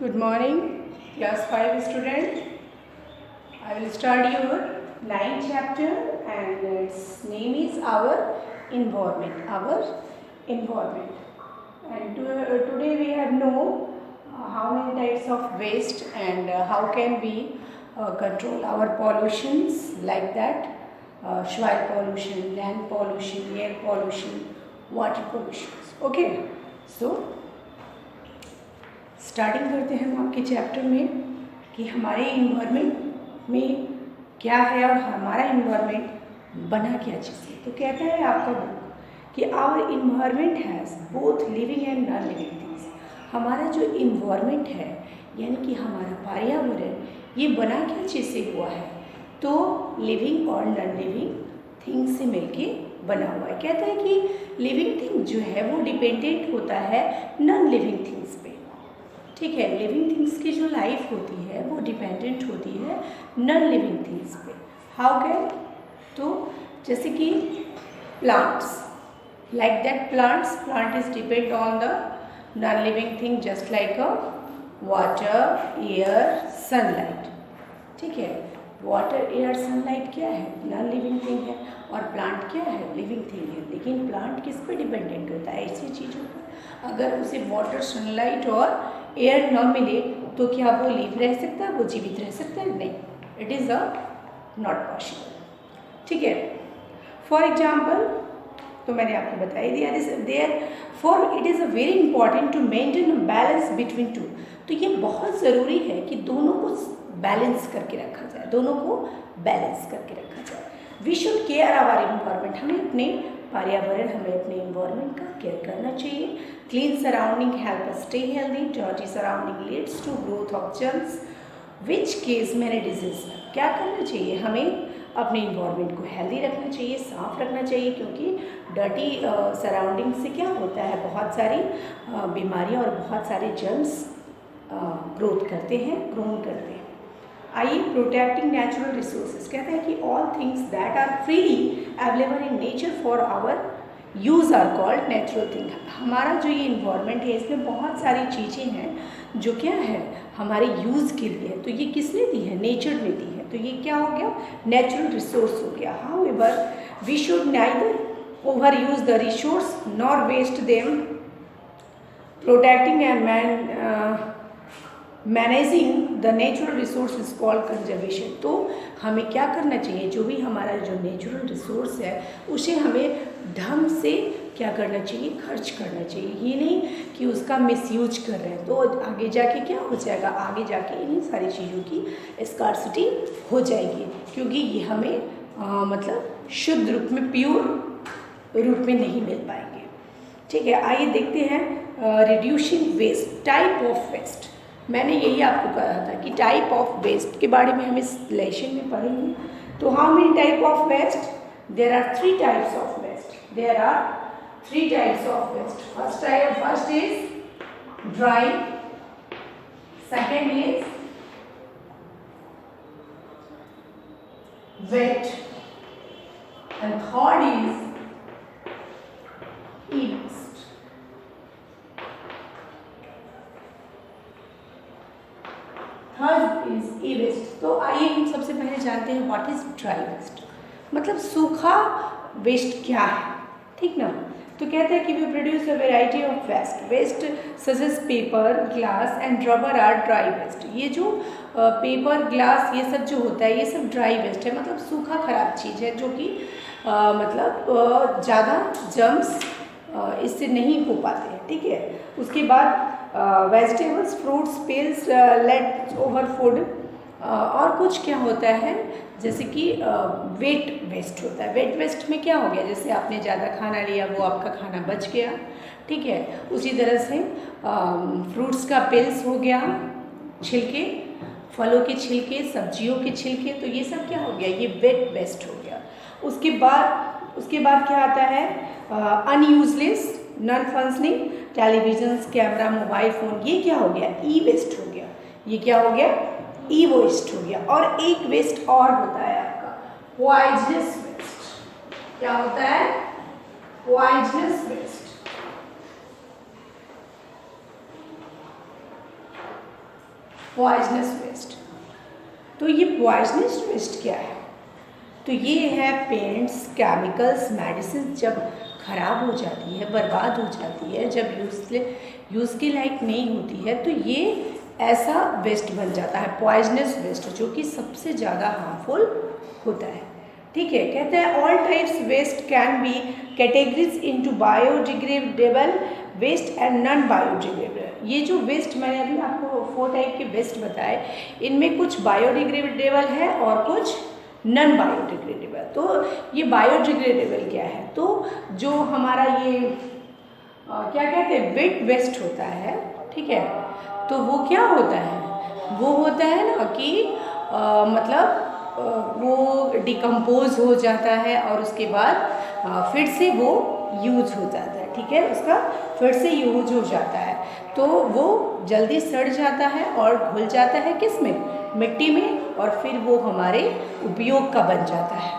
Good morning, class 5 student. I will start your 9th chapter and its name is our environment. And today we have know how many types of waste and how can we control our pollutions like that. Soil pollution, land pollution, air pollution, water pollution. Okay, so starting करते हैं हम आपके chapter में कि हमारे environment में क्या है और हमारा इन्वायरमेंट बना क्या चीज़ है। तो कहता है आपका बुक कि our environment has both living and non living things. हमारा जो इन्वायरमेंट है यानी कि हमारा पर्यावरण ये बना क्या चीज़ से हुआ है, तो लिविंग और नॉन लिविंग थिंग्स से मिलके बना हुआ है। कहता है कि लिविंग थिंग जो है वो डिपेंडेंट होता है नॉन लिविंग थिंग्स पे। ठीक है, लिविंग थिंग्स की जो लाइफ होती है वो डिपेंडेंट होती है नॉन लिविंग थिंग्स पे। हाउ कैन, तो जैसे कि plants, like that plant is depend on the non living thing just like a water, air, sunlight. ठीक है, वाटर, एयर, सनलाइट क्या है, नॉन लिविंग थिंग है और प्लांट क्या है, लिविंग थिंग है। लेकिन प्लांट किस पे डिपेंडेंट होता है, ऐसी चीज़ों पर। अगर उसे वाटर, सनलाइट और एयर न मिले तो क्या वो लिव रह सकता है, वो जीवित रह सकता है? नहीं, it is a not possible. ठीक है, फॉर एग्जाम्पल, तो मैंने आपको बता ही दिया therefore it is a very important to maintain balance between two. तो ये बहुत ज़रूरी है कि दोनों को बैलेंस करके रखा जाए, दोनों को बैलेंस करके रखा जाए। We should care our environment, हमें अपने पर्यावरण, हमें अपने इन्वायरमेंट का केयर करना चाहिए। Clean surrounding help us stay healthy, dirty surrounding leads to growth of germs which cause many disease. क्या करना चाहिए, हमें अपने इन्वायरमेंट को हेल्दी रखना चाहिए, साफ रखना चाहिए, क्योंकि डर्टी सराउंडिंग से क्या होता है, बहुत सारी बीमारियाँ और बहुत सारे जर्म्स ग्रोथ करते हैं, ग्रोन करते हैं। आइए, प्रोटेक्टिंग नेचुरल रिसोर्सेज, कहता है कि all things that are freely available in nature for our use are called natural thing. हमारा जो ये इन्वायरमेंट है इसमें बहुत सारी चीज़ें हैं जो क्या है हमारे यूज़ के लिए, तो ये किसने दी है, नेचर ने दी है, तो ये क्या हो गया, नेचुरल रिसोर्स हो गया। However we should neither over use the resource nor waste them, protecting and managing the natural resource is called conservation. तो हमें क्या करना चाहिए, जो भी हमारा जो नेचुरल रिसोर्स है उसे हमें ढंग से क्या करना चाहिए, खर्च करना चाहिए। ये नहीं कि उसका मिसयूज कर रहे हैं, तो आगे जाके क्या हो जाएगा, आगे जाके इन्हीं सारी चीज़ों की स्कार्सिटी हो जाएगी, क्योंकि ये हमें मतलब शुद्ध रूप में, प्योर रूप में नहीं मिल पाएंगे। ठीक है, आइए देखते हैं reducing waste, type of waste. मैंने यही आपको कहा था कि टाइप ऑफ वेस्ट के बारे में हम इस लेसन में पढ़ेंगे। तो how many type of waste, there are 3 types of waste, there are 3 types of waste. First is dry, second is wet and third is e waste. Third is e waste. तो आइए हम सबसे पहले जानते हैं व्हाट इज ड्राई वेस्ट, मतलब सूखा waste क्या है। ठीक ना, तो कहते हैं कि we produce a variety of waste such as paper, glass and rubber are dry waste. ये जो पेपर, ग्लास, ये सब जो होता है ये सब ड्राई वेस्ट है, मतलब सूखा खराब चीज़ है जो कि मतलब ज़्यादा जर्म्स इससे नहीं हो पाते हैं। ठीक है, उसके बाद vegetables, fruits, peels, leftover food, और कुछ क्या होता है जैसे कि वेट वेस्ट होता है। वेट वेस्ट में क्या हो गया, जैसे आपने ज़्यादा खाना लिया, वो आपका खाना बच गया। ठीक है, उसी तरह से फ्रूट्स का पेल्स हो गया, छिलके, फलों के छिलके, सब्जियों के छिलके, तो ये सब क्या हो गया, ये वेट वेस्ट हो गया। उसके बाद क्या आता है, unuseless, non functioning, television, camera, mobile phone, ये क्या हो गया, ई वेस्ट हो गया। ये क्या हो गया, ई वेस्ट हो गया। और एक वेस्ट और होता है आपका पॉइजनस वेस्ट। क्या होता है, पॉइजनस वेस्ट। Poisonous waste. तो ये पॉइजनस वेस्ट क्या है? तो ये है पेंट्स, केमिकल्स, मेडिसिन जब ख़राब हो जाती है, बर्बाद हो जाती है, जब यूज़ के लायक नहीं होती है, तो ये ऐसा वेस्ट बन जाता है पॉइजनस वेस्ट, जो कि सबसे ज़्यादा हार्मफुल होता है। ठीक है, कहते हैं all types waste can be categories into biodegradable waste and non biodegradable. ये जो वेस्ट मैंने अभी आपको 4 टाइप के वेस्ट बताए, इनमें कुछ बायोडिग्रेडेबल है और कुछ नॉन बायोडिग्रेडेबल। तो ये बायोडिग्रेडेबल क्या है? तो जो हमारा ये क्या कहते हैं वेट वेस्ट होता है, ठीक है, तो वो क्या होता है? वो होता है ना कि मतलब वो डिकम्पोज हो जाता है और उसके बाद फिर से वो यूज हो जाता है। ठीक है, उसका फिर से यूज हो जाता है, तो वो जल्दी सड़ जाता है और घुल जाता है किस में? मिट्टी में, और फिर वो हमारे उपयोग का बन जाता है।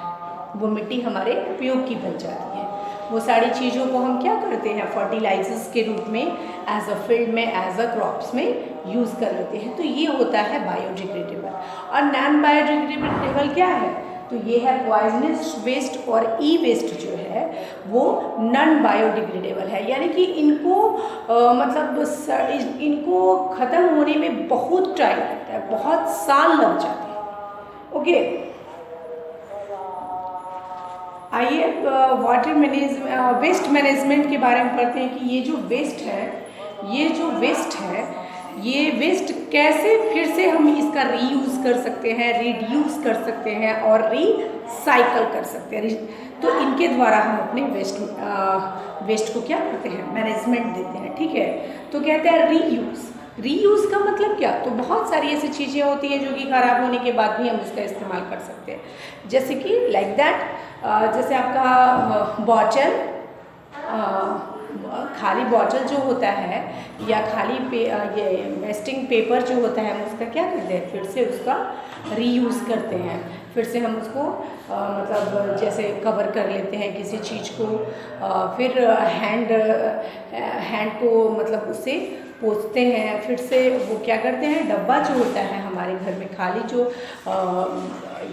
वो मिट्टी हमारे उपयोग की बन जाती है। वो सारी चीज़ों को हम क्या करते हैं? फर्टिलाइजर्स के रूप में, एज अ फील्ड में, एज अ क्रॉप्स में यूज़ कर लेते हैं। तो ये होता है बायोडिग्रेडेबल। और नॉन बायोडिग्रेडेबल क्या है? तो ये है पॉइजनस वेस्ट और ई वेस्ट जो है वो नॉन बायोडिग्रेडेबल है, यानी कि इनको इनको ख़त्म होने में बहुत टाइम लगता है, बहुत साल लग जाते हैं। ओके, आइए वेस्ट मैनेजमेंट के बारे में पढ़ते हैं कि ये जो वेस्ट है, ये वेस्ट कैसे फिर से हम इसका रीयूज़ कर सकते हैं, रिड्यूस कर सकते हैं और रिसाइकल कर सकते हैं। तो इनके द्वारा हम अपने वेस्ट को क्या करते हैं? मैनेजमेंट देते हैं। ठीक है, तो कहते हैं रीयूज़ का मतलब क्या? तो बहुत सारी ऐसी चीज़ें होती हैं जो कि ख़राब होने के बाद भी हम उसका इस्तेमाल कर सकते हैं, जैसे कि लाइक दैट, जैसे आपका बॉटल, खाली बॉटल जो होता है, या खाली ये वेस्टिंग पेपर जो होता है, हम उसका क्या करते हैं? फिर से उसका रीयूज़ करते हैं। फिर से हम उसको मतलब जैसे कवर कर लेते हैं किसी चीज़ को, फिर हैंड को मतलब उससे पोंछते हैं। फिर से वो क्या करते हैं? डब्बा जो होता है हमारे घर में, खाली जो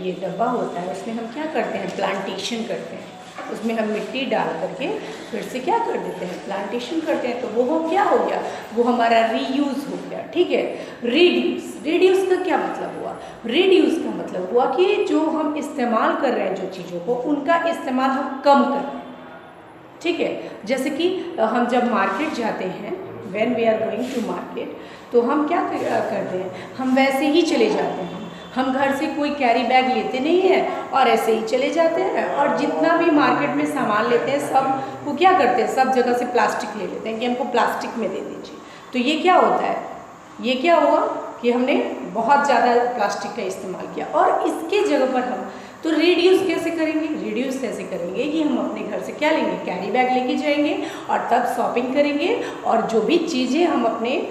ये डब्बा होता है, उसमें हम क्या करते हैं? प्लांटेशन करते हैं। उसमें हम मिट्टी डाल करके फिर से क्या कर देते हैं? प्लांटेशन करते हैं। तो वो क्या हो गया? वो हमारा रीयूज़ हो गया। ठीक है, रिड्यूस का क्या मतलब हुआ? रिड्यूस का मतलब हुआ कि जो हम इस्तेमाल कर रहे हैं जो चीज़ों को, उनका इस्तेमाल हम कम कर रहे हैं। ठीक है, जैसे कि हम जब मार्केट जाते हैं, when we are going to market, तो हम क्या करते हैं? हम वैसे ही चले जाते हैं। हम घर से कोई कैरी बैग लेते नहीं है और ऐसे ही चले जाते हैं, और जितना भी मार्केट में सामान लेते हैं सब वो क्या करते हैं? सब जगह से प्लास्टिक ले लेते हैं कि हमको प्लास्टिक में दे दीजिए। तो ये क्या होता है? ये क्या हुआ कि हमने बहुत ज़्यादा प्लास्टिक का इस्तेमाल किया, और इसके जगह पर हम तो रिड्यूस कैसे करेंगे? रिड्यूस कैसे करेंगे कि हम अपने घर से क्या लेंगे? कैरी बैग लेके जाएंगे और तब शॉपिंग करेंगे, और जो भी चीज़ें हम अपने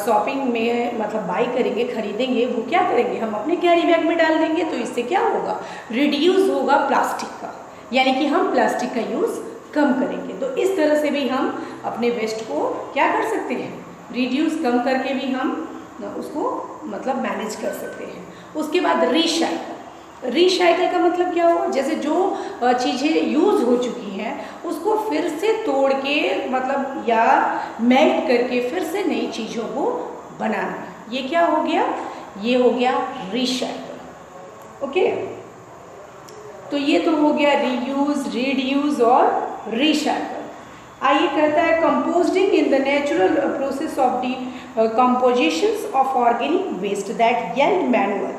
शॉपिंग में मतलब बाई करेंगे, खरीदेंगे, वो क्या करेंगे? हम अपने कैरी बैग में डाल देंगे। तो इससे क्या होगा? रिड्यूस होगा प्लास्टिक का, यानी कि हम प्लास्टिक का यूज़ कम करेंगे। तो इस तरह से भी हम अपने वेस्ट को क्या कर सकते हैं? रिड्यूस कम करके भी हम उसको मतलब मैनेज कर सकते हैं। उसके बाद रीसाइकल का मतलब क्या हुआ? जैसे जो चीज़ें यूज़ हो चुकी हैं उसको फिर से तोड़ के मतलब या मेल्ट करके फिर से नई चीज़ों को बनाना, ये क्या हो गया? ये हो गया रीसाइकल। ओके, तो ये तो हो गया रीयूज़, रिड्यूस और रीसाइकल। आइए कहता है composting in the natural process of decompositions of organic waste that yield manual.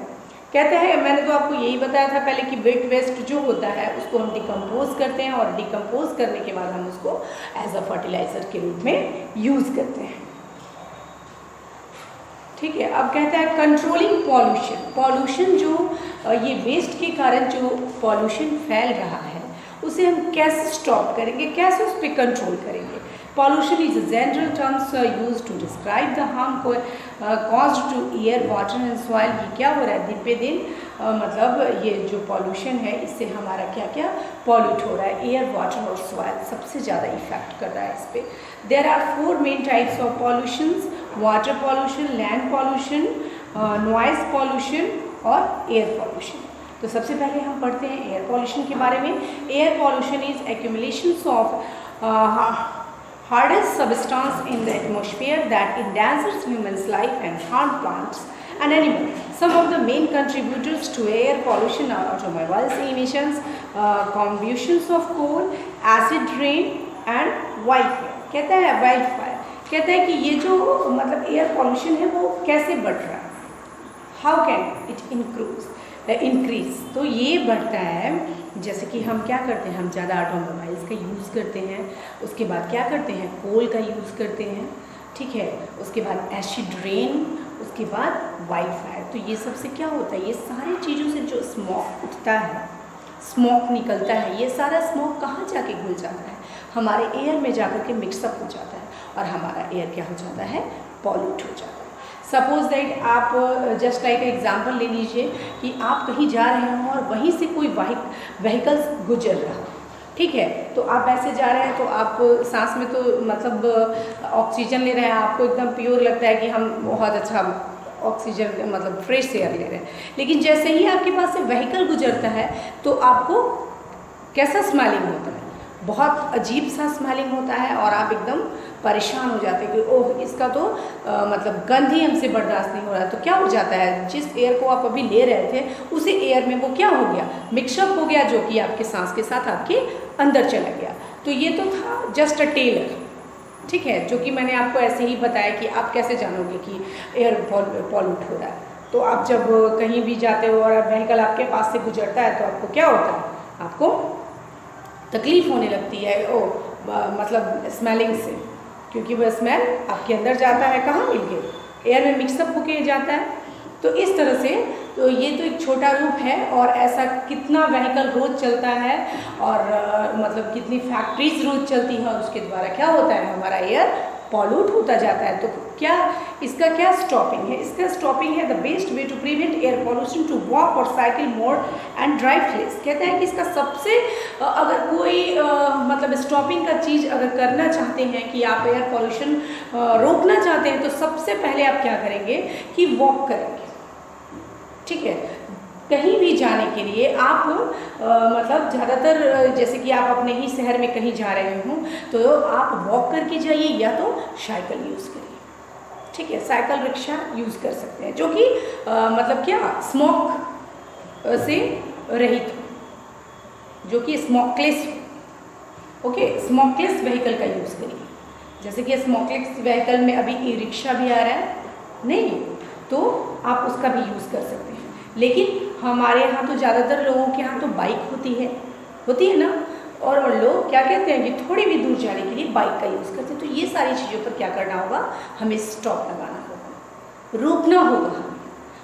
कहते हैं, मैंने तो आपको यही बताया था पहले कि वेट वेस्ट जो होता है उसको हम डिकम्पोज करते हैं, और डिकम्पोज करने के बाद हम उसको एज अ फर्टिलाइज़र के रूप में यूज़ करते हैं। ठीक है, अब कहता है कंट्रोलिंग पॉल्यूशन जो ये वेस्ट के कारण जो पॉल्यूशन फैल रहा है उसे हम कैसे स्टॉप करेंगे, कैसे उस पर कंट्रोल करेंगे। Pollution is a general terms use to describe the harm caused to air, water and soil. ये क्या हो रहा है? दिन पे दिन मतलब ये जो पॉल्यूशन है इससे हमारा क्या क्या पॉल्यूट हो रहा है? एयर, वाटर और सॉइल सबसे ज़्यादा इफेक्ट कर रहा है इस पर। There are 4 main types of pollutions: water pollution, land pollution, noise pollution और एयर पॉल्यूशन। तो सबसे पहले हम पढ़ते हैं एयर पॉल्यूशन के बारे में। Air pollution is एक्यूमुलेशंस of hardest substance in the atmosphere that endangers humans' life and harm plants and animals. Some of the main contributors to air pollution are automobiles emissions, combustions of coal, acid rain and wildfire. कहता है wildfire, कहता है कि ये जो मतलब air pollution है वो कैसे बढ़ रहा है, हाउ कैन इट इंक्रीज। तो ये बढ़ता है जैसे कि हम क्या करते हैं, हम ज़्यादा ऑटोमोबाइल्स का यूज़ करते हैं, उसके बाद क्या करते हैं, कोल का यूज़ करते हैं, ठीक है, उसके बाद एसिड रेन, उसके बाद वाइल्ड फायर। तो ये सबसे क्या होता है, ये सारी चीज़ों से जो स्मोक उठता है, स्मोक निकलता है, ये सारा स्मोक कहाँ जाके घुल जाता है, हमारे एयर में जाकर के मिक्सअप हो जाता है और हमारा एयर क्या हो जाता है, पॉल्यूट हो जाता है। सपोज दैट आप जस्ट लाइक एग्जांपल ले लीजिए कि आप कहीं जा रहे हो और वहीं से कोई व्हीकल्स गुजर रहा है, ठीक है, तो आप ऐसे जा रहे हैं तो आप सांस में तो मतलब ऑक्सीजन ले रहे हैं, आपको एकदम प्योर लगता है कि हम बहुत अच्छा ऑक्सीजन मतलब फ्रेश एयर ले रहे हैं, लेकिन जैसे ही आपके पास से व्हीकल गुजरता है तो आपको कैसा स्मेलिंग होता है, बहुत अजीब सा स्मेलिंग होता है और आप एकदम परेशान हो जाते हैं कि ओह इसका तो मतलब गंध ही हमसे बर्दाश्त नहीं हो रहा है। तो क्या हो जाता है, जिस एयर को आप अभी ले रहे थे उसी एयर में वो क्या हो गया, मिक्सअप हो गया, जो कि आपके सांस के साथ आपके अंदर चला गया। तो ये तो था जस्ट अ टेलर, ठीक है, जो कि मैंने आपको ऐसे ही बताया कि आप कैसे जानोगे कि एयर पॉल्यूट हो रहा है। तो आप जब कहीं भी जाते हो और व्हीकल आपके पास से गुजरता है तो आपको क्या होता है, आपको तकलीफ़ होने लगती है मतलब स्मेलिंग से, क्योंकि वह स्मेल आपके अंदर जाता है, कहाँ मिलके एयर में मिक्सअप होके जाता है। तो इस तरह से तो ये तो एक छोटा रूप है और ऐसा कितना व्हीकल रोज़ चलता है और मतलब कितनी फैक्ट्रीज रोज़ चलती हैं और उसके द्वारा क्या होता है, हमारा एयर पॉल्यूट होता जाता है। तो क्या इसका क्या स्टॉपिंग है, इसका स्टॉपिंग है the best way to prevent air pollution to walk or cycle more and drive less. कहता है कि इसका सबसे अगर कोई मतलब स्टॉपिंग का चीज़ अगर करना चाहते हैं कि आप एयर पॉल्यूशन रोकना चाहते हैं तो सबसे पहले आप क्या करेंगे कि वॉक करेंगे, ठीक है, कहीं भी जाने के लिए आप मतलब ज़्यादातर जैसे कि आप अपने ही शहर में कहीं जा रहे हों तो आप वॉक करके जाइए या तो साइकिल यूज़ करिए, ठीक है, साइकिल रिक्शा यूज़ कर सकते हैं जो कि मतलब क्या स्मोक से रहित, जो कि स्मोकलेस, ओके, स्मोकलेस व्हीकल का यूज़ करिए। जैसे कि स्मोकलेस व्हीकल में अभी ई रिक्शा भी आ रहा है, नहीं तो आप उसका भी यूज़ कर सकते हैं। लेकिन हमारे यहाँ तो ज़्यादातर लोगों के यहाँ तो बाइक होती है ना, और लोग क्या कहते हैं कि थोड़ी भी दूर जाने के लिए बाइक का यूज़ करते हैं। तो ये सारी चीज़ों पर क्या करना होगा, हमें स्टॉप लगाना होगा, रोकना होगा हमें,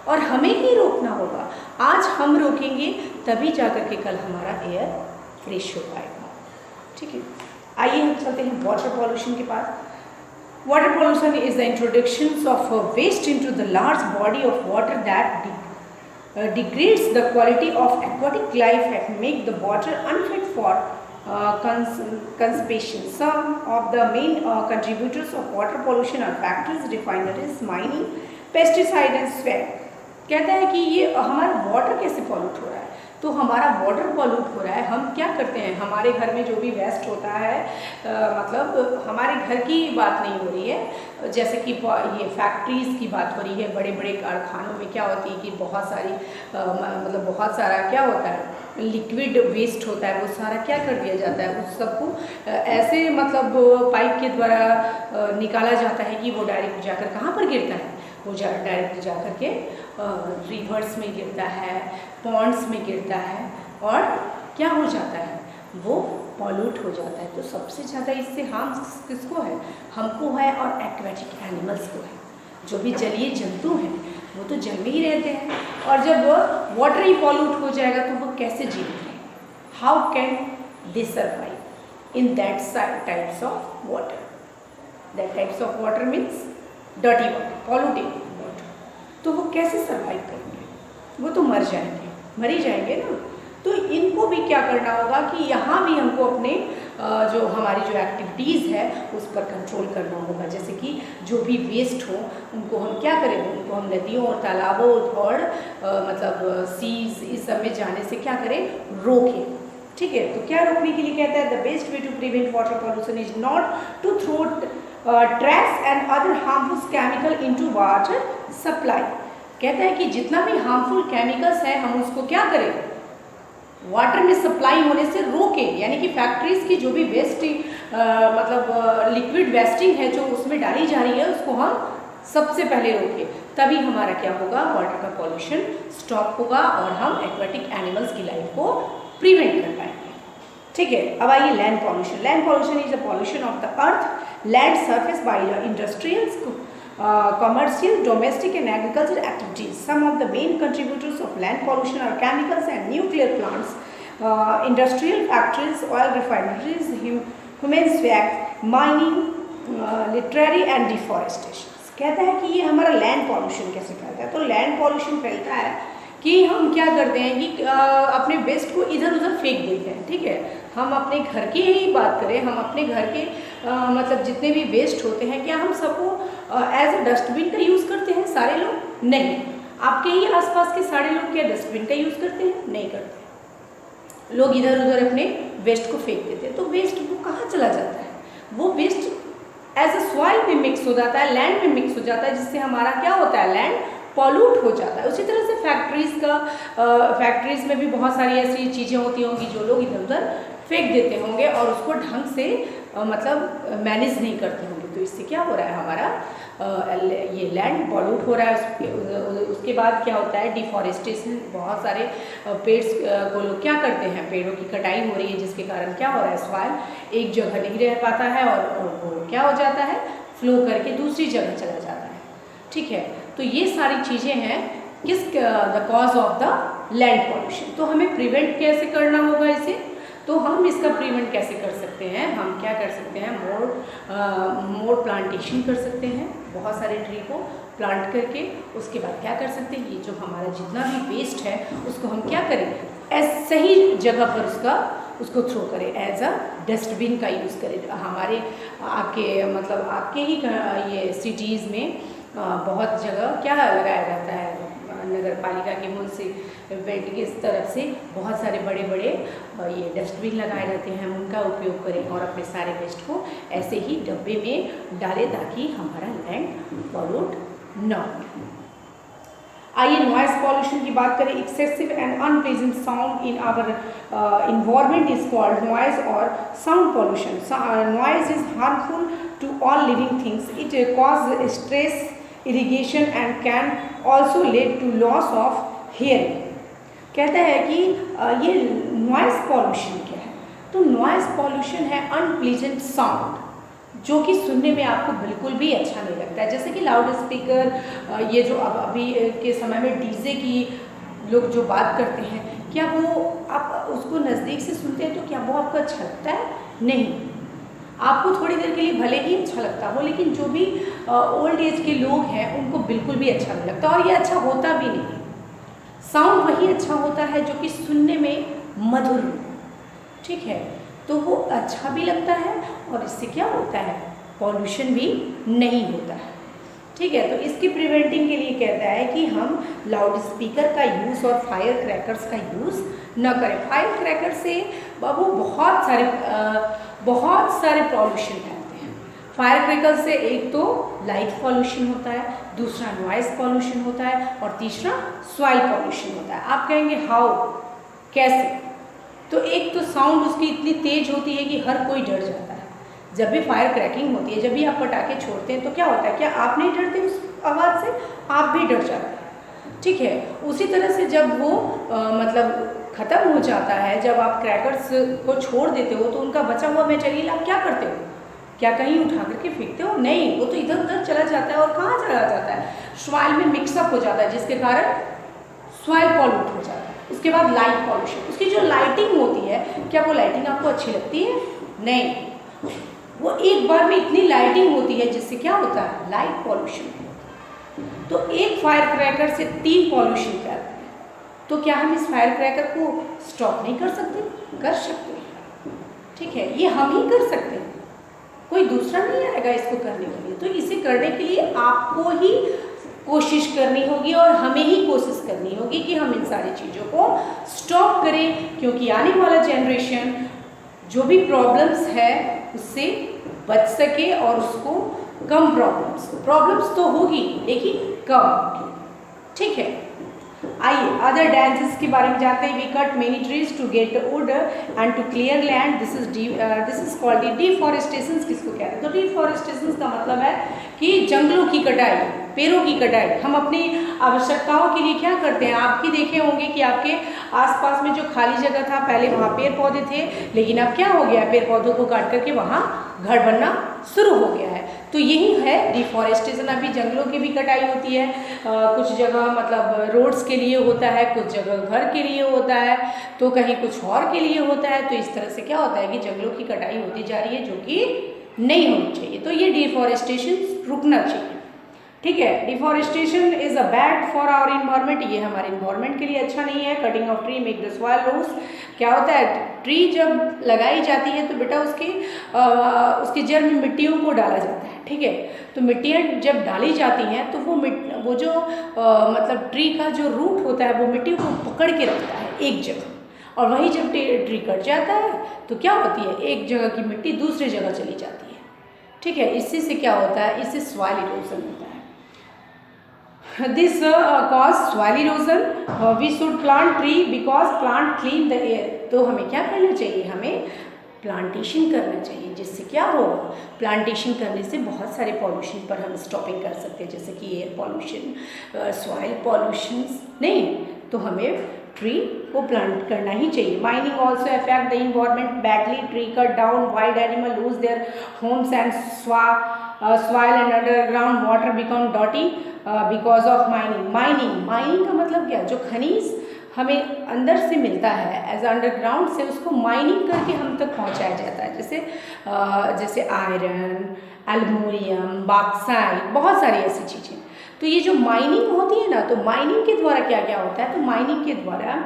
और हमें ही रोकना होगा। आज हम रोकेंगे तभी जा कर के कल हमारा एयर फ्रेश हो पाएगा, ठीक है। आइए हम चलते हैं वाटर पॉल्यूशन के पास। Water pollution is the introduction of waste into the large body of water that degrades the quality of aquatic life and make the water unfit for consumption. Some of the main contributors of water pollution are factories, refineries, mining, pesticide and swamp. कहता है कि ये हमारा water कैसे pollute हो रहा है, तो हमारा वाटर पॉल्यूट हो रहा है, हम क्या करते हैं, हमारे घर में जो भी वेस्ट होता है मतलब हमारे घर की बात नहीं हो रही है, जैसे कि ये फैक्ट्रीज़ की बात हो रही है, बड़े बड़े कारखानों में क्या होती है कि बहुत सारी मतलब बहुत सारा क्या होता है लिक्विड वेस्ट होता है, वो सारा क्या कर दिया जाता है, उस सबको ऐसे मतलब पाइप के द्वारा निकाला जाता है कि वो डायरेक्ट जाकर कहाँ पर गिरता है, वो डायरेक्ट जा कर के रिवर्स में गिरता है, पॉन्ड्स में गिरता है और क्या हो जाता है, वो पॉल्यूट हो जाता है। तो सबसे ज़्यादा इससे हार्म किसको है, हमको है और एक्वेटिक एनिमल्स को है। जो भी जलीय जंतु हैं वो तो जल में ही रहते हैं, और जब वाटर ही पॉल्यूट हो जाएगा तो वो कैसे जीवित रहेंगे, how can they survive in that types of water. That types of water means dirty water, polluted water, तो वो कैसे सर्वाइव करेंगे, वो तो मर जाएंगे, मर ही जाएंगे ना। तो इनको भी क्या करना होगा कि यहाँ भी हमको अपने जो हमारी जो एक्टिविटीज़ है उस पर कंट्रोल करना होगा। जैसे कि जो भी वेस्ट हो उनको हम क्या करें, उनको हम नदियों और तालाबों और मतलब सीज इस सब में जाने से क्या करें, रोकें। ठीक है, तो क्या रोकने के लिए कहता है, the best way to prevent water pollution is not to throw trash and other harmful chemical into water supply. कहता है कि जितना भी हार्मफुल केमिकल्स है हम उसको क्या करें, वाटर में सप्लाई होने से रोकें। यानी कि फैक्ट्रीज की जो भी वेस्ट मतलब लिक्विड वेस्टिंग है जो उसमें डाली जा रही है उसको हम सबसे पहले रोकें, तभी हमारा क्या होगा, वाटर का पॉल्यूशन स्टॉप होगा और हम एक्वेटिक एनिमल्स की लाइफ को प्रिवेंट कर पाएंगे। ठीक है, अब आइए land pollution. Land pollution is a pollution of the earth land surface by the industrials commercial, domestic and agricultural activities. Some of the main contributors of land pollution are chemicals and nuclear plants, industrial factories, oil refineries, human waste, mining, littering and deforestation. कहता है कि ये हमारा land pollution कैसे फैलता है। तो land pollution फैलता है कि हम क्या करते हैं कि अपने वेस्ट को इधर उधर फेंक देते हैं। ठीक है, हम अपने घर की ही बात करें, हम अपने घर के मतलब जितने भी वेस्ट होते हैं क्या हम सबको एज अ डस्टबिन का यूज़ करते हैं सारे लोग? नहीं। आपके ही आसपास के सारे लोग क्या डस्टबिन का यूज़ करते हैं? नहीं करते। लोग इधर उधर अपने वेस्ट को फेंक देते हैं। तो वेस्ट वो कहाँ चला जाता है? वो वेस्ट एज अ सॉइल में मिक्स हो जाता है, लैंड में मिक्स हो जाता है, जिससे हमारा क्या होता है, लैंड पॉल्यूट हो जाता है। उसी तरह से फैक्ट्रीज में भी बहुत सारी ऐसी चीज़ें होती होंगी जो लोग इधर उधर फेंक देते होंगे और उसको ढंग से मतलब मैनेज नहीं करते होंगे। तो इससे क्या हो रहा है, हमारा ये लैंड पॉल्यूट हो रहा है। उसके बाद क्या होता है, डिफॉरेस्टेशन। बहुत सारे पेड़ को लोग क्या करते हैं, पेड़ों की कटाई हो रही है, जिसके कारण क्या हो रहा है, सॉइल एक जगह नहीं रह पाता है और वो क्या हो जाता है, फ्लो करके दूसरी जगह चला जाता है। ठीक है, तो ये सारी चीज़ें हैं किस the cause of the land pollution. तो हमें प्रिवेंट कैसे करना होगा इसे? तो हम इसका प्रिवेंट कैसे कर सकते हैं? हम क्या कर सकते हैं, मोर प्लांटेशन कर सकते हैं, बहुत सारे ट्री को प्लांट करके। उसके बाद क्या कर सकते हैं, ये जो हमारा जितना भी वेस्ट है उसको हम क्या करें, सही जगह पर उसको थ्रो करें, एज अ डस्टबिन का यूज़ करें। हमारे आपके ही ये सिटीज़ में बहुत जगह क्या लगाया जाता है, नगर पालिका के म्यूनसिपैलिटी की तरफ से बहुत सारे बड़े बड़े ये डस्टबिन लगाए जाते हैं। हम उनका उपयोग करें और अपने सारे वेस्ट को ऐसे ही डब्बे में डालें ताकि हमारा लैंड पॉल्यूट न हो। आइए नॉइस पॉल्यूशन की बात करें। Excessive and unpleasant sound in our environment is called noise or sound pollution. Noise is harmful to all living things. It cause stress, irrigation and can also lead to loss of hearing. कहता है कि ये noise pollution क्या है? तो noise pollution है unpleasant sound, जो कि सुनने में आपको बिल्कुल भी अच्छा नहीं लगता है। जैसे कि लाउड स्पीकर, ये जो अभी के समय में डीजे की लोग जो बात करते हैं, क्या वो आप उसको नज़दीक से सुनते हैं तो क्या वो आपको अच्छा लगता है? नहीं। आपको थोड़ी देर के लिए भले ही अच्छा लगता हो, लेकिन जो भी ओल्ड एज के लोग हैं उनको बिल्कुल भी अच्छा नहीं लगता और ये अच्छा होता भी नहीं। साउंड वही अच्छा होता है जो कि सुनने में मधुर हो। ठीक है, तो वो अच्छा भी लगता है और इससे क्या होता है, पॉल्यूशन भी नहीं होता है। ठीक है, तो इसकी प्रिवेंटिंग के लिए कहता है कि हम लाउड स्पीकर का यूज़ और फायर क्रैकर्स का यूज़ न करें। फायर क्रैकर से बाबू बहुत सारे पॉल्यूशन फैलते हैं। फायर क्रैकर से एक तो लाइट पॉल्यूशन होता है, दूसरा नॉइस पॉल्यूशन होता है और तीसरा सॉइल पॉल्यूशन होता है। आप कहेंगे हाउ, कैसे? तो एक तो साउंड उसकी इतनी तेज होती है कि हर कोई डर जाता है। जब भी फायर क्रैकिंग होती है, जब भी आप पटाखे छोड़ते हैं तो क्या होता है, क्या आप नहीं डरते उस आवाज़ से? आप भी डर जाते हैं। ठीक है, उसी तरह से जब वो मतलब ख़त्म हो जाता है, जब आप क्रैकर्स को छोड़ देते हो तो उनका बचा हुआ मटेरियल आप क्या करते हो? क्या कहीं उठा करके फेंकते हो? नहीं, वो तो इधर उधर चला जाता है और कहाँ चला जाता है, सॉइल में मिक्सअप हो जाता है, जिसके कारण सॉइल पॉल्यूट हो जाता है। उसके बाद लाइट पॉल्यूशन, उसकी जो लाइटिंग होती है, क्या वो लाइटिंग आपको अच्छी लगती है? नहीं, वो एक बार में इतनी लाइटिंग होती है जिससे क्या होता है, लाइट पॉल्यूशन। तो एक फायर क्रैकर से 3 पॉल्यूशन फैलते हैं। तो क्या हम इस फायर क्रैकर को स्टॉप नहीं कर सकते? कर सकते हैं। ठीक है, ये हम ही कर सकते हैं, कोई दूसरा नहीं आएगा इसको करने के लिए। तो इसे करने के लिए आपको ही कोशिश करनी होगी और हमें ही कोशिश करनी होगी कि हम इन सारी चीज़ों को स्टॉप करें, क्योंकि आने वाला जनरेशन जो भी प्रॉब्लम्स है उससे बच सके और उसको कम प्रॉब्लम्स तो होगी लेकिन कम, ठीक है। आइए अदर डांसेस के बारे में जानते हैं। We cut many trees to get wood and to clear land, this is called deforestation. किसको कहते हैं? तो डिफॉरेस्टेशन का मतलब है कि जंगलों की कटाई, पेड़ों की कटाई। हम अपनी आवश्यकताओं के लिए क्या करते हैं? आप भी देखे होंगे कि आपके आसपास में जो खाली जगह था पहले वहाँ पेड़ पौधे थे, लेकिन अब क्या हो गया? पेड़ पौधों को काट करके वहाँ घर बनना शुरू हो गया है। तो यही है डिफॉरेस्टेशन। अभी जंगलों की भी कटाई होती है, कुछ जगह मतलब रोड्स के लिए होता है, कुछ जगह घर के लिए होता है, तो कहीं कुछ और के लिए होता है। तो इस तरह से क्या होता है कि जंगलों की कटाई होती जा रही है, जो कि नहीं होनी चाहिए। तो ये डिफॉरेस्टेशन रुकना चाहिए, ठीक है। Deforestation is a bad for our environment, ये हमारे इन्वायरमेंट के लिए अच्छा नहीं है। Cutting of tree make the soil loose. क्या होता है? ट्री जब लगाई जाती है तो बेटा उसकी जड़ में मिट्टियों को डाला जाता है, ठीक है। तो मिट्टियाँ जब डाली जाती हैं तो वो जो मतलब ट्री का जो रूट होता है वो मिट्टी को पकड़ के रखता है एक जगह, और वही जब ट्री कट जाता है तो क्या होती है? एक जगह की मिट्टी दूसरी जगह चली जाती है, ठीक है। इसी से क्या होता है? इससे सॉइल इरोजन होता है। This cause soil erosion. We should plant tree because plant clean the air. तो हमें क्या करना चाहिए? हमें प्लांटेशन करना चाहिए, जिससे क्या होगा? प्लांटेशन करने से बहुत सारे पॉल्यूशन पर हम स्टॉपिंग कर सकते हैं, जैसे कि एयर पॉल्यूशन, सॉइल पॉल्यूशन। नहीं तो हमें ट्री को प्लांट करना ही चाहिए। Mining also affect the environment badly. Tree cut down, wild animal lose their homes and soil and underground water become dirty because of mining का मतलब क्या? जो खनिज हमें अंदर से मिलता है एज अंडरग्राउंड से, उसको माइनिंग करके हम तक पहुंचाया जाता है, जैसे आयरन, एल्युमिनियम, बॉक्साइट, बहुत सारी ऐसी चीज़ें। तो ये जो माइनिंग होती है ना, तो माइनिंग के द्वारा क्या क्या होता है? तो माइनिंग के द्वारा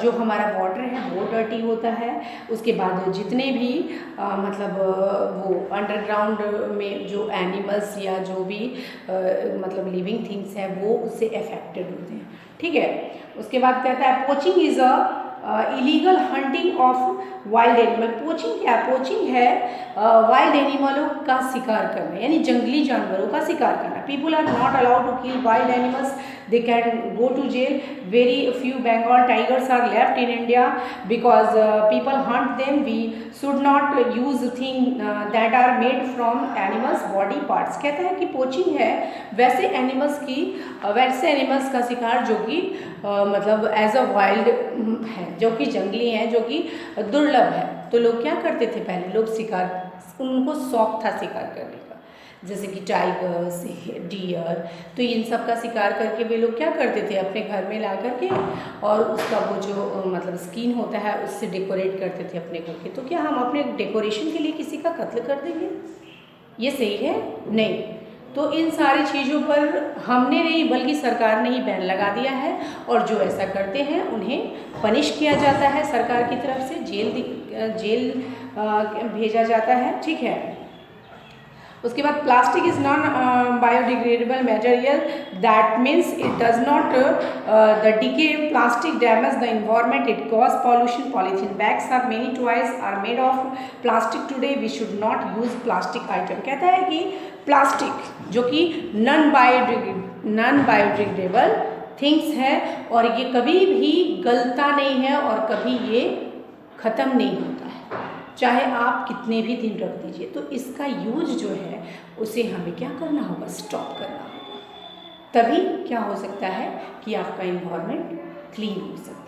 जो हमारा वाटर है वो डर्टी होता है। उसके बाद जितने भी मतलब वो अंडरग्राउंड में जो एनिमल्स या जो भी मतलब लिविंग थिंग्स हैं वो उससे अफेक्टेड होते हैं, ठीक है। उसके बाद कहता है poaching is a illegal hunting of wild animal. Poaching क्या है? पोचिंग है वाइल्ड एनिमलों का शिकार करना, यानी जंगली जानवरों का शिकार करना। People are not allowed to kill wild animals, they can go to jail. Very few Bengal tigers are left in India because people hunt them. We should not use thing that are made from animals body parts. कहता है कि poaching है वैसे animals का शिकार जो कि मतलब एज अ वाइल्ड है, जो कि जंगली हैं, जो कि दुर्लभ है। तो लोग क्या करते थे? पहले लोग उनको शौक था शिकार करने का, जैसे कि टाइगर्स, डियर। तो इन सब का शिकार करके वे लोग क्या करते थे? अपने घर में ला करके और उसका वो जो मतलब स्किन होता है उससे डेकोरेट करते थे अपने घर के। तो क्या हम अपने डेकोरेशन के लिए किसी का कत्ल कर देंगे? ये सही है? नहीं। तो इन सारी चीज़ों पर हमने नहीं बल्कि सरकार ने ही बैन लगा दिया है, और जो ऐसा करते हैं उन्हें पनिश किया जाता है सरकार की तरफ से, जेल भेजा जाता है, ठीक है। उसके बाद plastic is non biodegradable material, that means it does not the decay plastic damage the environment, it cause pollution. Polythene bags are many toys are made of plastic today, we should not use plastic item. कहता है कि plastic जो कि non biodegradable things है और ये कभी भी गलता नहीं है और कभी ये ख़त्म नहीं होता है, चाहे आप कितने भी दिन रख दीजिए। तो इसका यूज जो है उसे हमें क्या करना होगा? स्टॉप करना होगा। तभी क्या हो सकता है कि आपका इन्वायरमेंट क्लीन हो सकता है।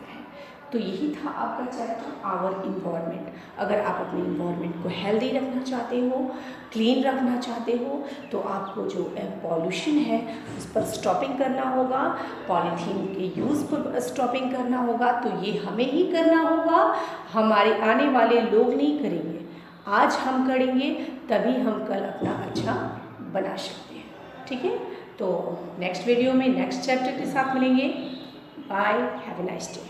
तो यही था आपका चैप्टर आवर इन्वायरमेंट। अगर आप अपने इन्वायरमेंट को हेल्दी रखना चाहते हो, क्लीन रखना चाहते हो, तो आपको जो पॉल्यूशन है उस पर स्टॉपिंग करना होगा, पॉलीथीन के यूज़ पर स्टॉपिंग करना होगा। तो ये हमें ही करना होगा, हमारे आने वाले लोग नहीं करेंगे। आज हम करेंगे तभी हम कल अपना अच्छा बना सकते हैं, ठीक है। तो नेक्स्ट वीडियो में नेक्स्ट चैप्टर के साथ मिलेंगे। Bye, have a nice day.